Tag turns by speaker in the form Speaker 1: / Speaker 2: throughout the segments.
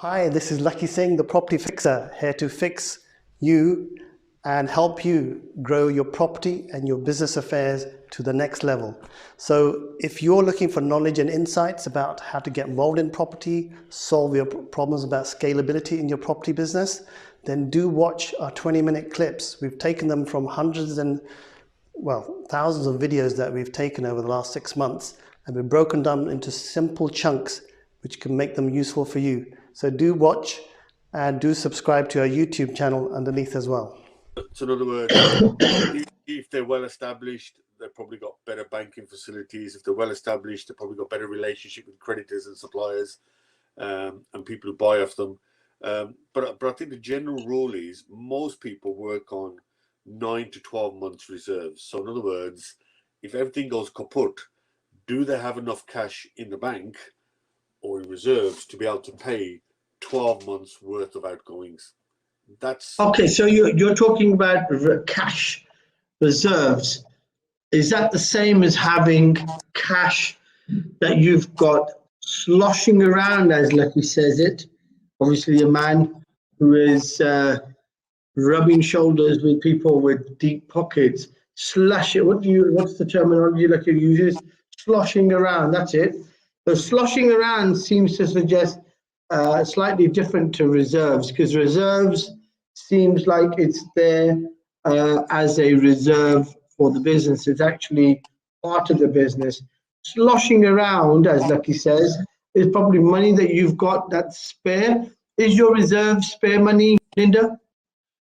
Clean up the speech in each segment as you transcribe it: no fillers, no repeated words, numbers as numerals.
Speaker 1: Hi, this is Lakhi Singh, the property fixer, here to fix you and help you grow your property and your business affairs to the next level. So if you're looking for knowledge and insights about how to get involved in property, solve your problems about scalability in your property business, then do watch our 20-minute clips. We've taken them from hundreds and, well, thousands of videos that we've taken over the last 6 months, and we've broken them into simple chunks which can make them useful for you. So do watch and do subscribe to our YouTube channel underneath as well.
Speaker 2: So in other words, if they're well established, they've probably got better banking facilities. If they're well established, they've probably got better relationship with creditors and suppliers and people who buy off them. But I think the general rule is most people work on 9 to 12 months reserves. So in other words, if everything goes kaput, do they have enough cash in the bank or in reserves to be able to pay 12 months worth of outgoings? That's
Speaker 3: okay. So you're talking about cash reserves. Is that the same as having cash that you've got sloshing around, as Lakhi says it? Obviously, a man who is rubbing shoulders with people with deep pockets. What's the terminology Lakhi uses? Sloshing around. That's it. So sloshing around seems to suggest slightly different to reserves, because reserves seems like it's there as a reserve for the business. It's actually part of the business. Sloshing around, as Lakhi says, is probably money that you've got that's spare. Is your reserve spare money, Linda?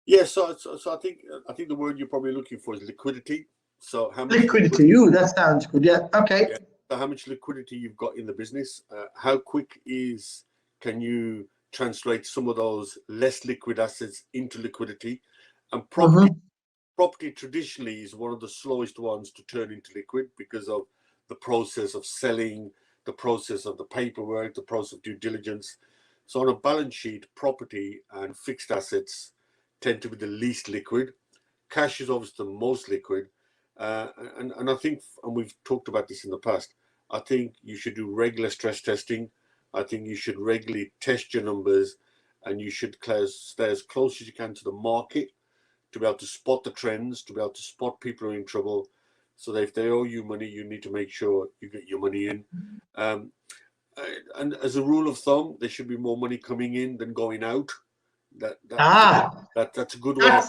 Speaker 2: Yes. Yeah, so I think the word you're probably looking for is liquidity. So how much
Speaker 3: liquidity? Ooh, that sounds good. Yeah. Okay.
Speaker 2: Yeah. So how much liquidity you've got in the business? How quick can you translate some of those less liquid assets into liquidity? And property traditionally is one of the slowest ones to turn into liquid because of the process of selling, the process of the paperwork, the process of due diligence. So on a balance sheet, property and fixed assets tend to be the least liquid. Cash is obviously the most liquid. And I think, and we've talked about this in the past, I think you should do regular stress testing. I think you should regularly test your numbers, and you should stay as close as you can to the market to be able to spot the trends, to be able to spot people who are in trouble, so that if they owe you money, you need to make sure you get your money in. And as a rule of thumb, there should be more money coming in than going out. That's a good way.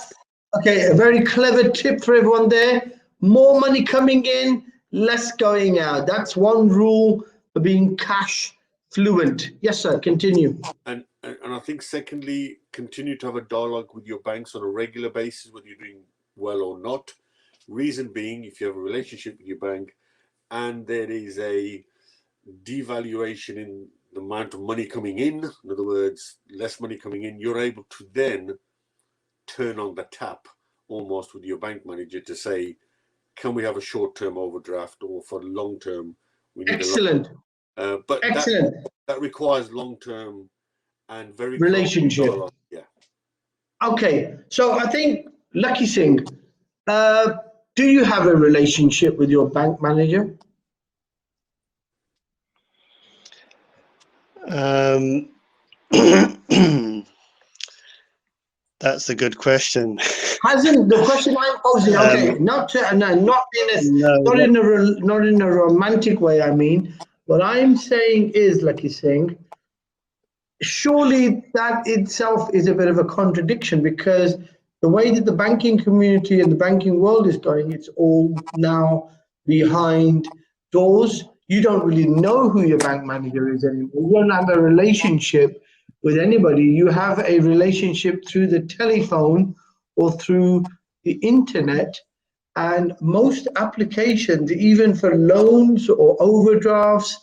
Speaker 3: Okay, a very clever tip for everyone there. More money coming in, less going out. That's one rule for being cash fluent. Yes, sir, continue.
Speaker 2: And I think secondly, continue to have a dialogue with your banks on a regular basis, whether you're doing well or not. Reason being, if you have a relationship with your bank and there is a devaluation in the amount of money coming in other words, less money coming in, you're able to then turn on the tap almost with your bank manager to say, can we have a short-term overdraft, or for long-term we need
Speaker 3: excellent.
Speaker 2: But
Speaker 3: excellent.
Speaker 2: That requires long-term and very
Speaker 3: relationship.
Speaker 2: Yeah.
Speaker 3: Okay, so I think Lakhi Singh, do you have a relationship with your bank manager?
Speaker 1: That's a good question.
Speaker 3: The question I'm posing? Okay, not in a romantic way. I mean, what I'm saying is, Lakhi Singh, surely that itself is a bit of a contradiction, because the way that the banking community and the banking world is going, it's all now behind doors. You don't really know who your bank manager is anymore. You don't have a relationship with anybody. You have a relationship through the telephone or through the internet, and most applications, even for loans or overdrafts,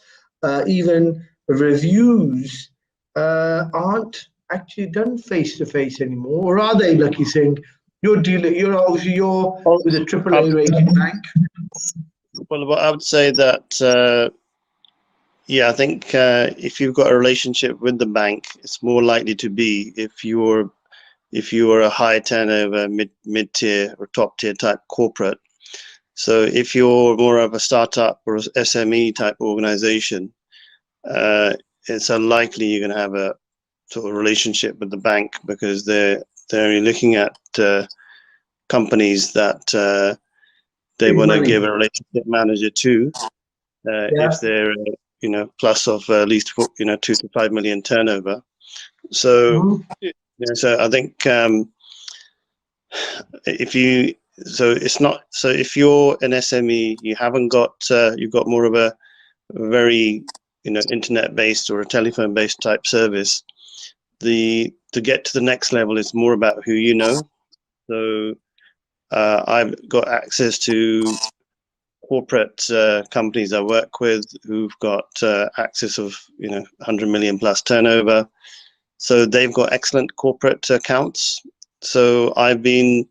Speaker 3: even reviews, aren't actually done face to face anymore. Or are they, Lakhi Singh? You're with a AAA rated bank.
Speaker 1: Well, I would say that yeah, I think if you've got a relationship with the bank, it's more likely to be if you're a high turnover, mid-tier or top-tier type corporate. So if you're more of a startup or SME type organization, it's unlikely you're going to have
Speaker 4: sort of relationship with the bank, because they're only looking at companies that they want to give a relationship manager to, if they're plus of at least 2 to 5 million turnover. So so I think if you're an SME, you haven't got you've got more of a very internet-based or a telephone-based type service. To get to the next level is more about who you know. So I've got access to corporate companies I work with who've got access of 100 million plus turnover. So they've got excellent corporate accounts. So I've been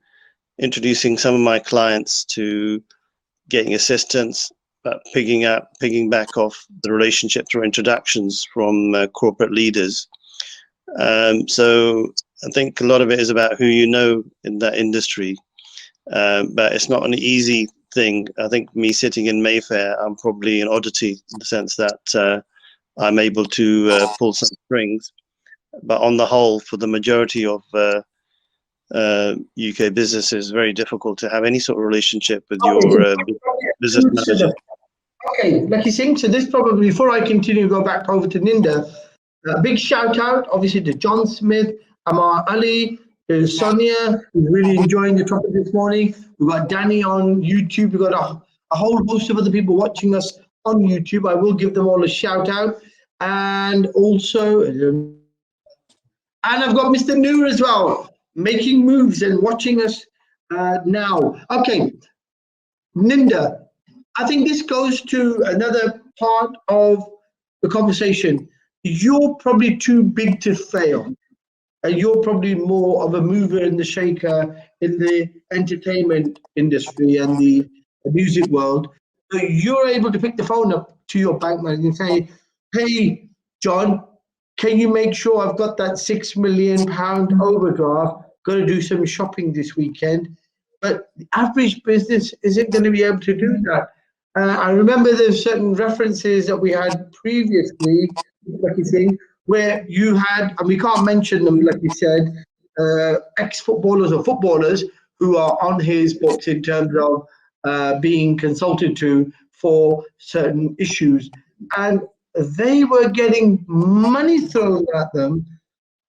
Speaker 4: introducing some of my clients to getting assistance, but piggyback off the relationship through introductions from corporate leaders. So I think a lot of it is about who you know in that industry, but it's not an easy thing. I think me sitting in Mayfair, I'm probably an oddity in the sense that I'm able to pull some strings, but on the whole, for the majority of UK businesses, it's very difficult to have any sort of relationship with your business manager.
Speaker 3: Okay, Lakhi Singh, so this probably, before I continue, go back over to Ninda, a big shout out, obviously, to John Smith, Amar Ali, to Sonia, who's really enjoying the topic this morning. We've got Danny on YouTube. We've got a whole host of other people watching us on YouTube. I will give them all a shout out. And also, and I've got Mr. Noor as well, making moves and watching us now. Okay, Ninda, I think this goes to another part of the conversation. You're probably too big to fail. And you're probably more of a mover and the shaker in the entertainment industry and the music world. So you're able to pick the phone up to your bank manager and say, hey, John, can you make sure I've got that £6 million overdraft? Got to do some shopping this weekend. But the average business isn't going to be able to do that. I remember there's certain references that we had previously, like you say, where you had, and we can't mention them, like you said, ex-footballers or footballers who are on his books in terms of being consulted to for certain issues. And they were getting money thrown at them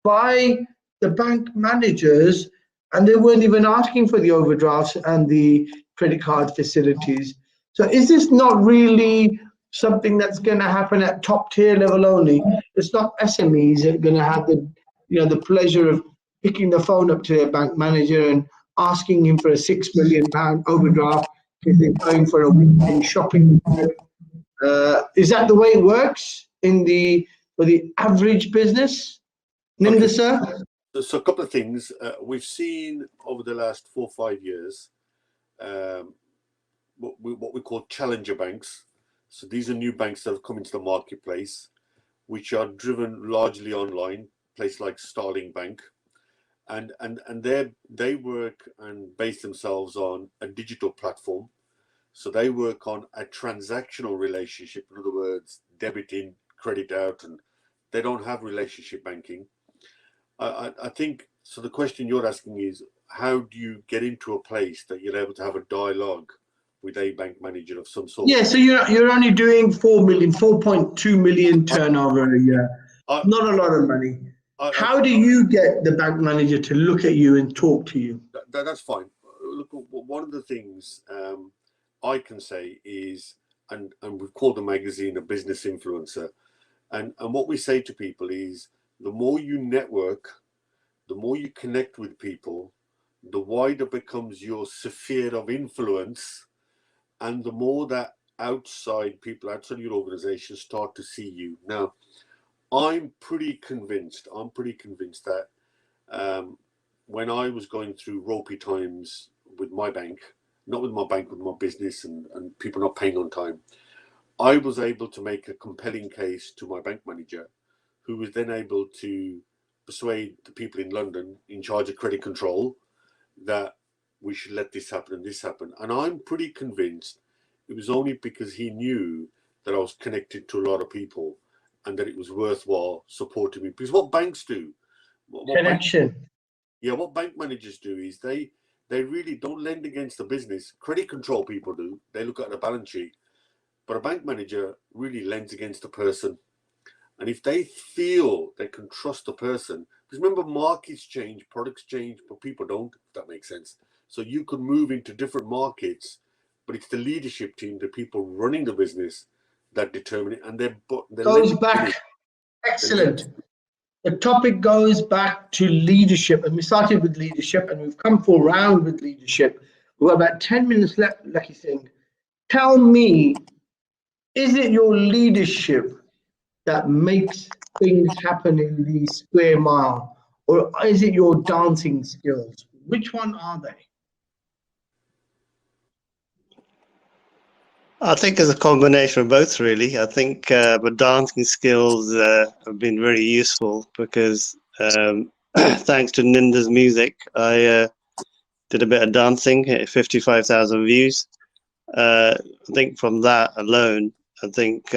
Speaker 3: by the bank managers, and they weren't even asking for the overdrafts and the credit card facilities. So is this not really something that's going to happen at top tier level only? It's not SMEs that are going to have the pleasure of picking the phone up to their bank manager and asking him for a £6 million overdraft because they're going for a weekend shopping. Is that the way it works for the average business? Ninda,
Speaker 2: Okay.
Speaker 3: sir?
Speaker 2: So a couple of things. We've seen over the last 4 or 5 years what we call challenger banks. So these are new banks that have come into the marketplace, which are driven largely online, places like Starling Bank. And they work and base themselves on a digital platform. So they work on a transactional relationship. In other words, debit in, credit out, and they don't have relationship banking. I think, so the question you're asking is, how do you get into a place that you're able to have a dialogue with a bank manager of some sort?
Speaker 3: Yeah, so you're only doing 4.2 million turnover a year. Not a lot of money. How do you get the bank manager to look at you and talk to you?
Speaker 2: That's fine. Look, one of the things I can say is, and we've called the magazine a business influencer, and what we say to people is, the more you network, the more you connect with people, the wider becomes your sphere of influence, and the more that people outside your organization start to see you. Now, I'm pretty convinced that when I was going through ropey times with my bank, not with my bank, with my business and people not paying on time, I was able to make a compelling case to my bank manager, who was then able to persuade the people in London in charge of credit control that we should let this happen and this happen. And I'm pretty convinced it was only because he knew that I was connected to a lot of people and that it was worthwhile supporting me. Because what banks do,
Speaker 3: Connection.
Speaker 2: What bank managers do is they really don't lend against the business. Credit control people do. They look at the balance sheet. But a bank manager really lends against the person. And if they feel they can trust the person, because remember, markets change, products change, but people don't, if that makes sense. So you can move into different markets, but it's the leadership team, the people running the business, that determine it. And they're
Speaker 3: goes back. Excellent. The topic goes back to leadership, and we started with leadership, and we've come full round with leadership. We've got about 10 minutes left, Lakhi Singh. Tell me, is it your leadership that makes things happen in the square mile, or is it your dancing skills? Which one are they?
Speaker 4: I think it's a combination of both, really. I think the dancing skills have been very useful because thanks to Ninda's music, I did a bit of dancing, hit 55,000 views. I think from that alone, I think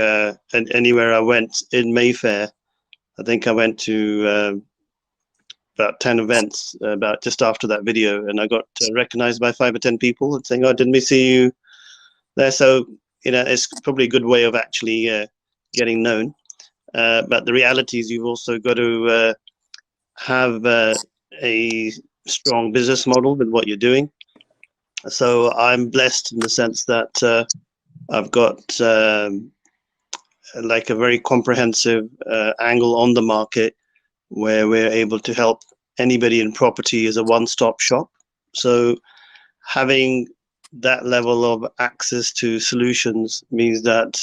Speaker 4: anywhere I went in Mayfair, I think I went to about 10 events about just after that video, and I got recognized by 5 or 10 people and saying, "Oh, didn't we see you there?" So, you know, it's probably a good way of actually getting known. But the reality is you've also got to have a strong business model with what you're doing. So I'm blessed in the sense that I've got like a very comprehensive angle on the market where we're able to help anybody in property as a one-stop shop. So having that level of access to solutions means that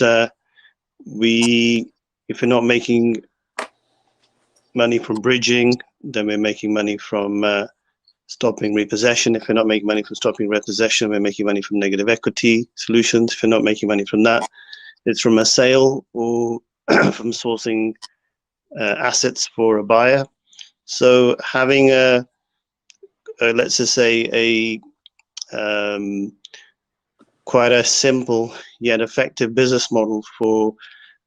Speaker 4: if we're not making money from bridging, then we're making money from stopping repossession. If we're not making money from stopping repossession, we're making money from negative equity solutions. If we're not making money from that, it's from a sale or from sourcing assets for a buyer. So having let's just say quite a simple yet effective business model for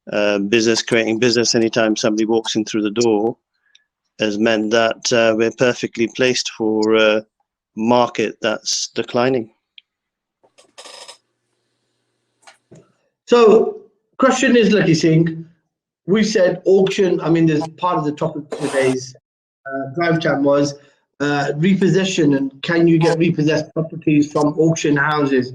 Speaker 4: creating business anytime somebody walks in through the door has meant that we're perfectly placed for a market that's declining.
Speaker 3: So, question is, Lakhi Singh, we said auction. I mean, there's part of the topic of today's drive time was repossession, and can you get repossessed properties from auction houses?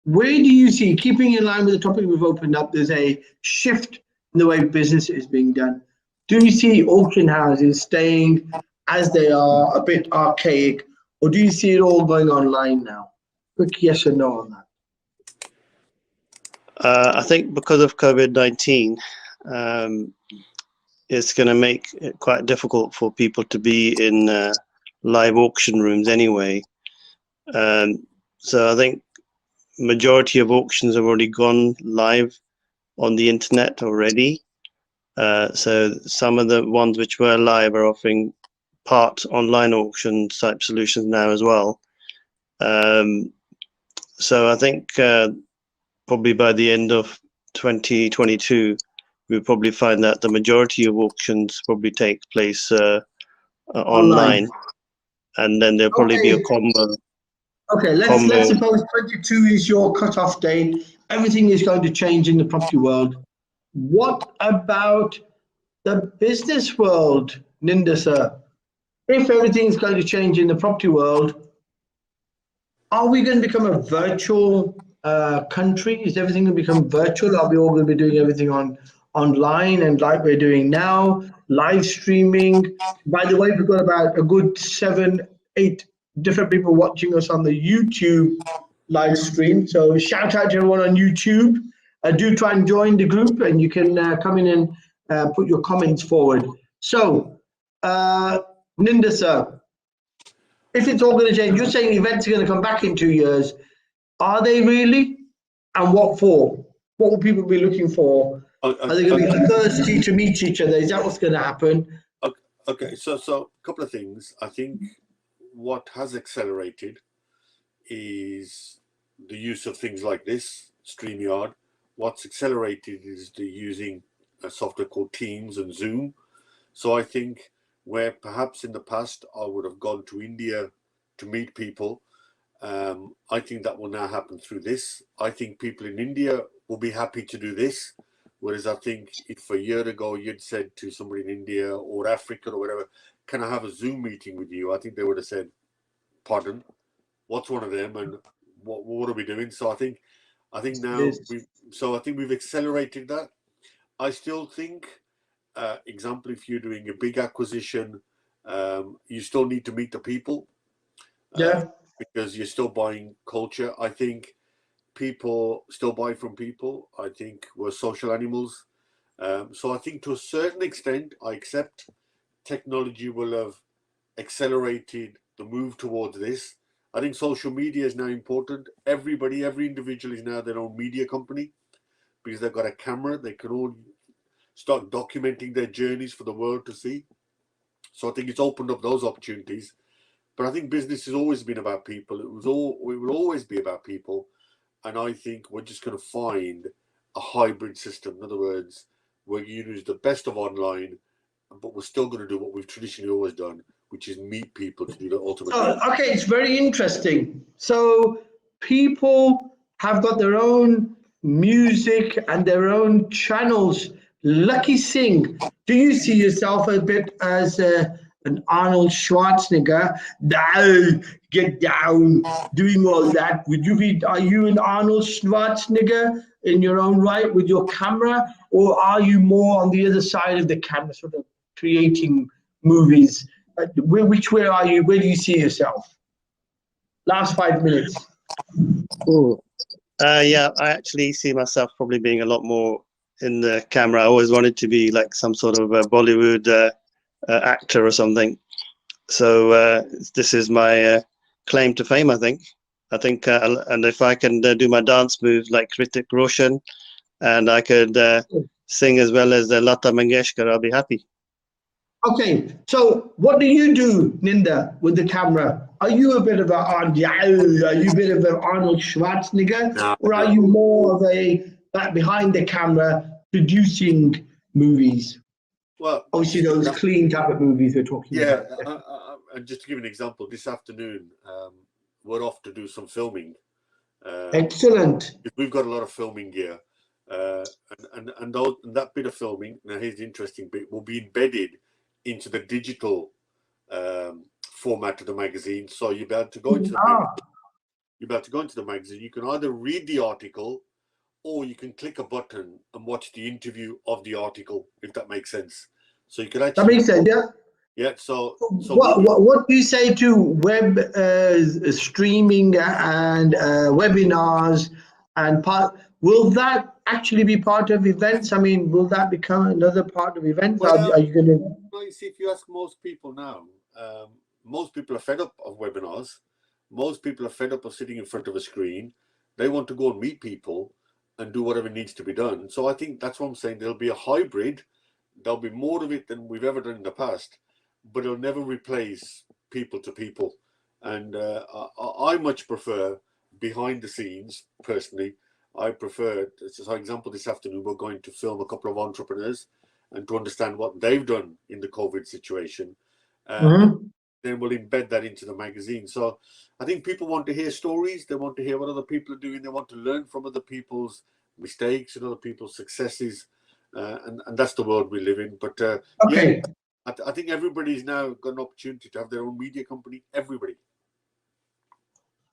Speaker 3: Where do you see, keeping in line with the topic we've opened up, there's a shift in the way business is being done. Do you see auction houses staying as they are, a bit archaic, or do you see it all going online now? Quick yes or no on that.
Speaker 4: I think because of COVID-19, it's going to make it quite difficult for people to be in live auction rooms anyway. So I think majority of auctions have already gone live on the internet already. So some of the ones which were live are offering part online auction type solutions now as well. So I think probably by the end of 2022, we'll probably find that the majority of auctions probably take place online, and then there'll probably be a combo.
Speaker 3: Okay, let's suppose 22 is your cutoff date. Everything is going to change in the property world. What about the business world, Ninda sir? If everything is going to change in the property world, are we going to become a virtual country? Is everything going to become virtual? Are we all going to be doing everything online and like we're doing now, live streaming? By the way, we've got about a good 7-8 different people watching us on the YouTube live stream. So shout out to everyone on YouTube. Do try and join the group, and you can come in and put your comments forward. So, Ninda sir, if it's all going to change, you're saying events are going to come back in 2 years. Are they really? And what for? What will people be looking for? Are they going to be thirsty to meet each other? Is that what's going to happen?
Speaker 2: Okay, so a couple of things. I think what has accelerated is the use of things like this, StreamYard. What's accelerated is the using a software called Teams and Zoom. So I think where perhaps in the past I would have gone to India to meet people, I think that will now happen through this. I think people in India will be happy to do this. Whereas I think if a year ago you'd said to somebody in India or Africa or whatever, can I have a Zoom meeting with you? I think they would have said, pardon, what's one of them and what are we doing? So I think now we've accelerated that. I still think, example, if you're doing a big acquisition, you still need to meet the people. Because you're still buying culture. I think people still buy from people. I think we're social animals. So I think to a certain extent, I accept technology will have accelerated the move towards this. I think social media is now important. Every individual is now their own media company because they've got a camera. They can all start documenting their journeys for the world to see. So I think it's opened up those opportunities. But I think business has always been about people. It will always be about people. And I think we're just going to find a hybrid system. In other words, we're going to use the best of online, but we're still going to do what we've traditionally always done, which is meet people to do the ultimate.
Speaker 3: Okay, it's very interesting. So people have got their own music and their own channels. Lakhi Singh, do you see yourself a bit as an Arnold Schwarzenegger, get down, doing all that? Are you an Arnold Schwarzenegger in your own right with your camera, or are you more on the other side of the camera, sort of creating movies? Which way are you? Where do you see yourself? Last 5 minutes.
Speaker 4: Yeah, I actually see myself probably being a lot more in the camera. I always wanted to be like some sort of a Bollywood actor or something. So this is my claim to fame, I think. And if I can do my dance moves like Hrithik Roshan, and I could sing as well as Lata Mangeshkar, I'll be happy.
Speaker 3: Okay, so what do you do, Ninda, with the camera? Are you a bit of Arnold Schwarzenegger, or are you more of a back behind the camera producing movies?
Speaker 2: Well,
Speaker 3: obviously those clean type of movies we're talking about.
Speaker 2: And just to give an example, this afternoon we're off to do some filming.
Speaker 3: Excellent.
Speaker 2: We've got a lot of filming gear, and that bit of filming. Now here's the interesting bit: will be embedded into the digital format of the magazine. So you'll be able to go into the magazine. You can either read the article, or you can click a button and watch the interview of the article, if that makes sense. So you can actually.
Speaker 3: That makes sense, yeah.
Speaker 2: Yeah. So
Speaker 3: what do you say to web streaming and webinars and will that actually be part of events? I mean, will that become another part of events?
Speaker 2: Well,
Speaker 3: are you going to?
Speaker 2: You see, if you ask most people now, most people are fed up of webinars. Most people are fed up of sitting in front of a screen. They want to go and meet people and do whatever needs to be done. So I think that's what I'm saying. There'll be a hybrid. There'll be more of it than we've ever done in the past, but it'll never replace people to people. And I much prefer behind the scenes, personally. I prefer, as an example, this afternoon, we're going to film a couple of entrepreneurs and to understand what they've done in the COVID situation. Then we'll embed that into the magazine. So I think people want to hear stories. They want to hear what other people are doing. They want to learn from other people's mistakes and other people's successes. And that's the world we live in. But
Speaker 3: okay.
Speaker 2: Yeah, I think everybody's now got an opportunity to have their own media company. Everybody.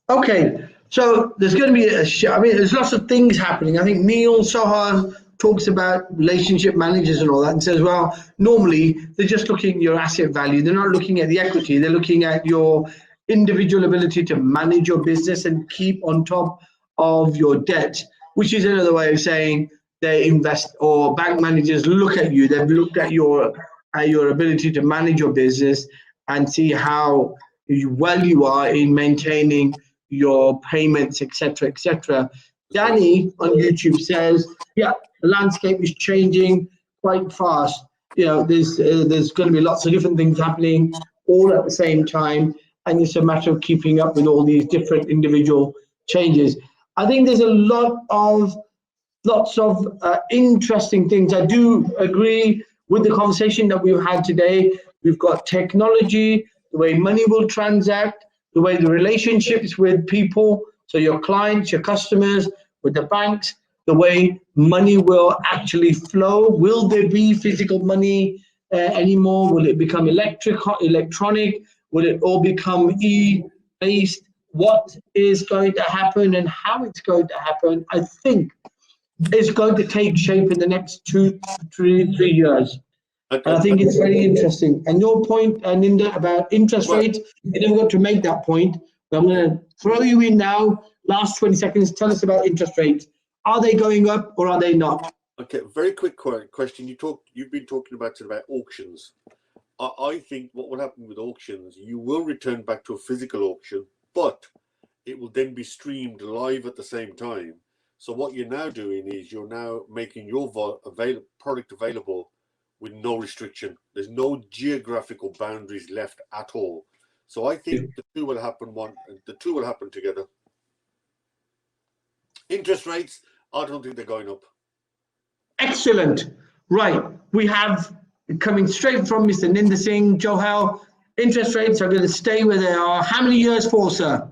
Speaker 3: Okay, so there's going to be there's lots of things happening. I think Neil Sohan talks about relationship managers and all that and says, well, normally they're just looking at your asset value. They're not looking at the equity. They're looking at your individual ability to manage your business and keep on top of your debt, which is another way of saying they invest, or bank managers look at you. They've looked at your ability to manage your business and see how well you are in maintaining your payments, etc., etc. Danny on YouTube says, yeah, the landscape is changing quite fast. You know, there's going to be lots of different things happening all at the same time, and it's a matter of keeping up with all these different individual changes. I think there's a lot of lots of interesting things. I do agree with the conversation that we've had today. We've got technology, the way money will transact, the way the relationships with people, so your clients, your customers, with the banks, the way money will actually flow. Will there be physical money anymore? Will it become electronic? Will it all become e-based? What is going to happen and how it's going to happen, I think, is going to take shape in the next 3 years. And I think it's very interesting. And your point, Ninda, about interest rates, you never got to make that point. But I'm going to throw you in now. Last 20 seconds. Tell us about interest rates. Are they going up or are they not?
Speaker 2: Okay, very quick question. You've been talking about auctions. I think what will happen with auctions, you will return back to a physical auction, but it will then be streamed live at the same time. So what you're now doing is you're now making your product available with no restriction. There's no geographical boundaries left at all. So I think the two will happen together. Interest rates, I don't think they're going up.
Speaker 3: Excellent. Right. We have, coming straight from Mr. Ninda Singh, Johal, interest rates are going to stay where they are. How many years for, sir?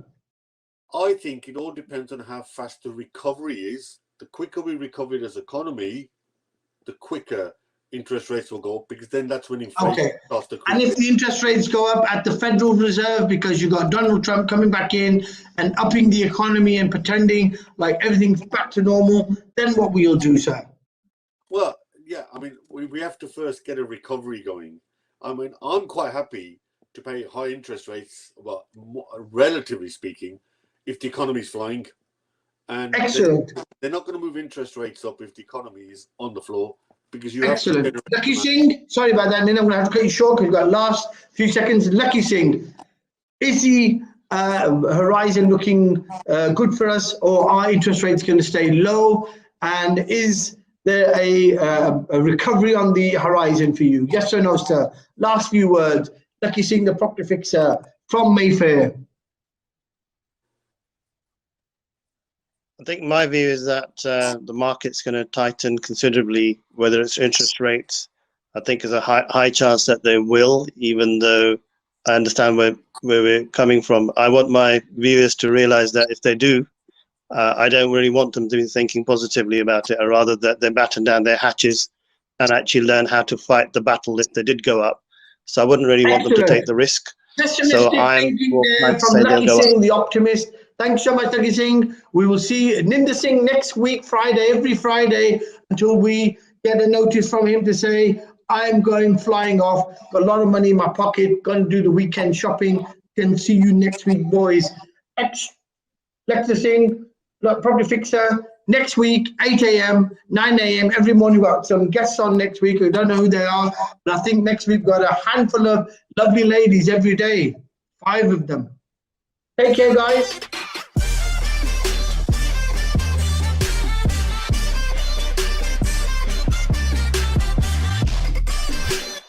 Speaker 2: I think it all depends on how fast the recovery is. The quicker we recover as an economy, the quicker interest rates will go up, because then that's when inflation starts to creep.
Speaker 3: And if the interest rates go up at the Federal Reserve because you've got Donald Trump coming back in and upping the economy and pretending like everything's back to normal, then what will you do, sir?
Speaker 2: Well, yeah, I mean, we have to first get a recovery going. I mean, I'm quite happy to pay high interest rates, well, relatively speaking, if the economy's flying. And
Speaker 3: excellent.
Speaker 2: They're not going to move interest rates up if the economy is on the floor, because you
Speaker 3: excellent.
Speaker 2: have to.
Speaker 3: Lakhi Singh, sorry about that, and then I'm going to have to cut you short because we've got last few seconds. Lakhi Singh, is the horizon looking good for us, or are interest rates going to stay low? And is there a recovery on the horizon for you? Yes or no, sir? Last few words. Lakhi Singh, the property fixer from Mayfair.
Speaker 4: I think my view is that the market's going to tighten considerably, whether it's interest rates. I think there's a high chance that they will, even though I understand where we're coming from. I want my viewers to realize that if they do, I don't really want them to be thinking positively about it, or rather that they batten down their hatches and actually learn how to fight the battle if they did go up. So I wouldn't really want them to take the risk.
Speaker 3: So I'm from Lakhi Singh, the optimist. Thanks so much, Lakhi Singh. We will see Ninda Singh next week, Friday, every Friday, until we get a notice from him to say, I'm going flying off, got a lot of money in my pocket, going to do the weekend shopping. Can see you next week, boys. Lakhi Singh, property fixer, next week, 8 a.m., 9 a.m. every morning. We've got some guests on next week. We don't know who they are, but I think next week we've got a handful of lovely ladies every day, 5 of them. Take care, guys.